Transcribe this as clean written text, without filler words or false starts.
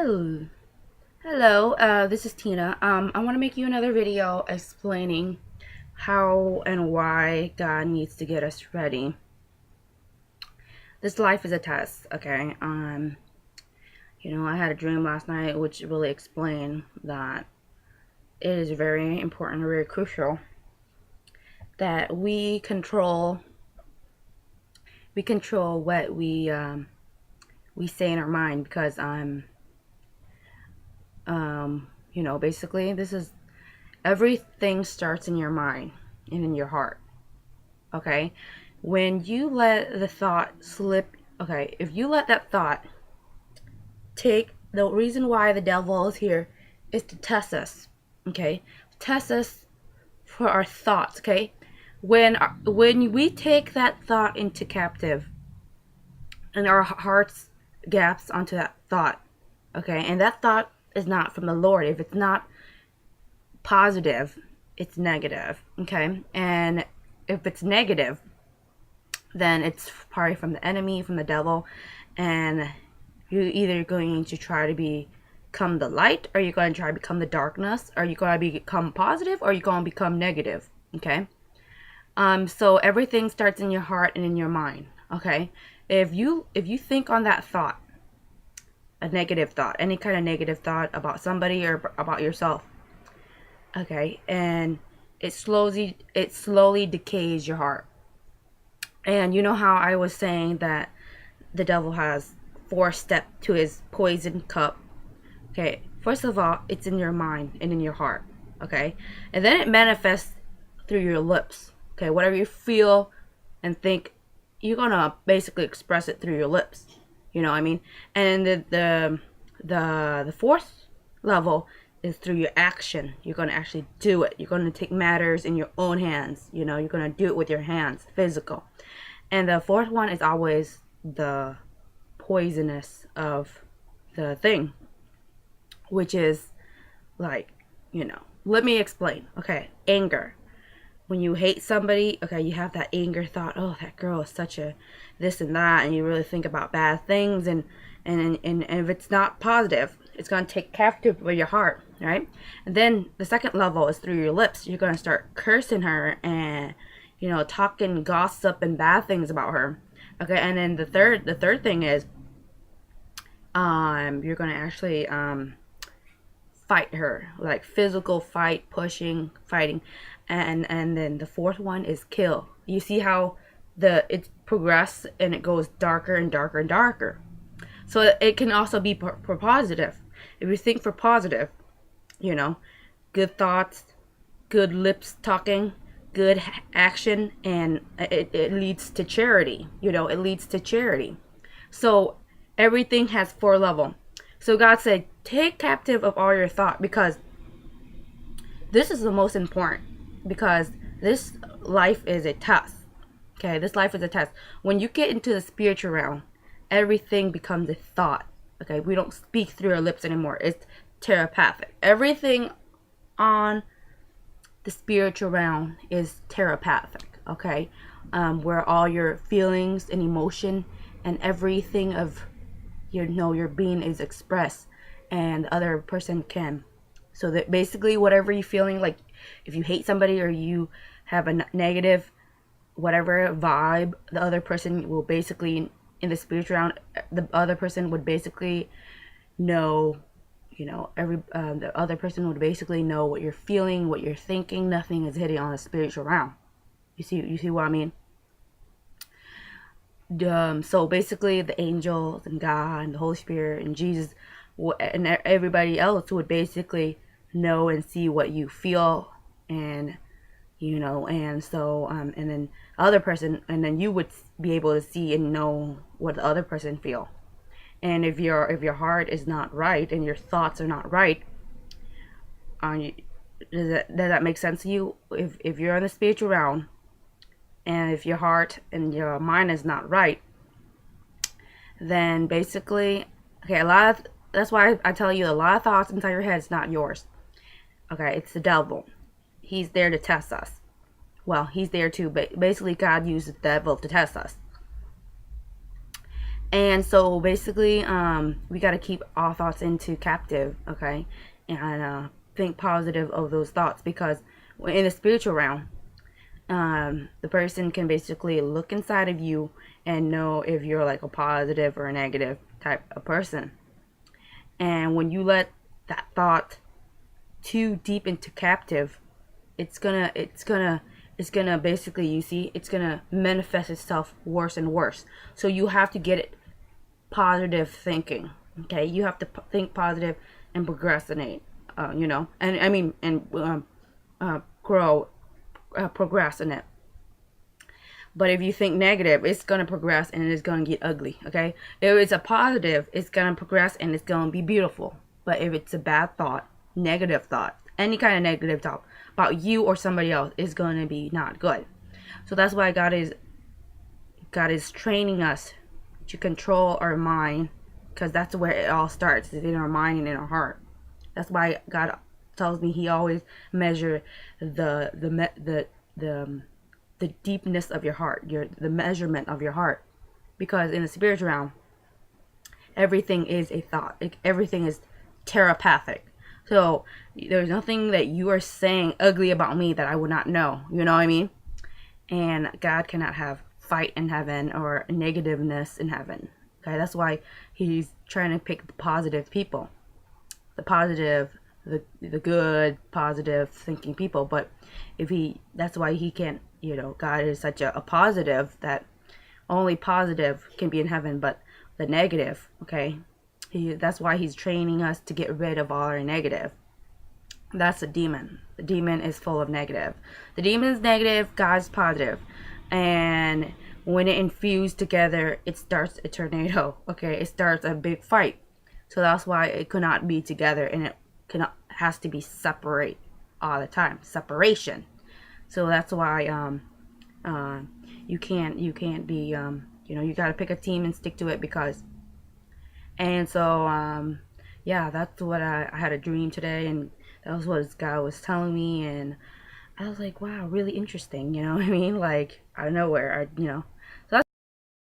Hello. Hello, this is Tina. I want to make you another video explaining how and why God needs to get us ready. This life is a test, okay? I had a dream last night which really explained that it is very important, very crucial that we control what we say in our mind because basically this is everything starts in your mind and in your heart. Okay, when you let the thought slip, okay, if you let that thought take, the reason why the devil is here is to test us. Okay, test us for our thoughts. Okay, when we take that thought into captive and our hearts gaps onto that thought, okay, and that thought is not from the Lord. If it's not positive, it's negative. Okay, and if it's negative, then it's probably from the enemy, from the devil, and you're either going to try to become the light, or you're going to try to become the darkness, or you're going to become positive, or you're going to become negative. Okay, so everything starts in your heart and in your mind. Okay, if you think on that thought, a negative thought, any kind of negative thought about somebody or about yourself, okay, and it slowly decays your heart. And you know how I was saying that the devil has 4 steps to his poison cup. Okay, first of all, it's in your mind and in your heart. Okay, and then it manifests through your lips. Okay, whatever you feel and think, you're gonna basically express it through your lips. You know what I mean? And the fourth level is through your action. You're gonna actually do it. You're gonna take matters in your own hands. You're gonna do it with your hands, physical. And the fourth one is always the poisonous of the thing, which is like, let me explain. Okay, anger. When you hate somebody, okay, you have that anger thought, oh, that girl is such a this and that, and you really think about bad things, and if it's not positive, it's going to take captive with your heart, right? And then the second level is through your lips. You're going to start cursing her and talking gossip and bad things about her. Okay, and then the third thing is you're gonna actually fight her, like physical fight, pushing, fighting, and then the fourth one is kill. You see how it progresses and it goes darker and darker and darker. So it can also be for positive. If you think for positive, good thoughts, good lips talking, good action, and it leads to charity. It leads to charity. So everything has 4 levels. So God said, take captive of all your thought, because this is the most important, because this life is a test. Okay, this life is a test. When you get into the spiritual realm, everything becomes a thought. Okay, we don't speak through our lips anymore. It's telepathic. Everything on the spiritual realm is telepathic. Okay, where all your feelings and emotion and everything of your being is expressed, and the other person can. So that basically, whatever you're feeling, like if you hate somebody or you have a negative whatever vibe, the other person will basically, in the spiritual realm, the other person would basically know, the other person would basically know what you're feeling, what you're thinking. Nothing is hidden on the spiritual realm. You see what I mean? So basically, the angels and God and the Holy Spirit and Jesus and everybody else would basically know and see what you feel, and and so and then other person, and then you would be able to see and know what the other person feel. And if your heart is not right and your thoughts are not right, does that make sense to you? If you're in the spiritual realm, and if your heart and your mind is not right, then basically, okay, that's why I tell you, a lot of thoughts inside your head is not yours. Okay, it's the devil. He's there to test us. Well, he's there too, but basically God used the devil to test us. And so basically, we got to keep our thoughts into captive, okay, and think positive of those thoughts, because in the spiritual realm, the person can basically look inside of you and know if you're like a positive or a negative type of person. And when you let that thought too deep into captive, it's gonna basically, you see, it's gonna manifest itself worse and worse. So you have to get it positive thinking. Okay, you have to think positive and procrastinate. And I mean, and grow, procrastinate. But if you think negative, it's gonna progress and it's gonna get ugly. Okay, if it's a positive, it's gonna progress and it's gonna be beautiful. But if it's a bad thought, negative thought, any kind of negative thought about you or somebody else, is gonna be not good. So that's why God is training us to control our mind, because that's where it all starts, is in our mind and in our heart. That's why God tells me He always measure the deepness of your heart, the measurement of your heart, because in the spiritual realm, everything is a thought. Everything is telepathic. So there's nothing that you are saying ugly about me that I would not know. You know what I mean? And God cannot have fight in heaven or negativeness in heaven. Okay, that's why He's trying to pick the positive people, the positive, the good, positive thinking people. But that's why He can't. God is such a positive that only positive can be in heaven, but the negative, okay, that's why He's training us to get rid of all our negative. That's a demon. The demon is full of negative. The demon is negative, God's positive. And when it infused together, it starts a tornado. Okay, it starts a big fight. So that's why it could not be together, and it has to be separate all the time. Separation. So that's why you can't be you got to pick a team and stick to it, because. And so yeah, that's what I had a dream today, and that was what God was telling me, and I was like, wow, really interesting. You know what I mean? Like, out of nowhere,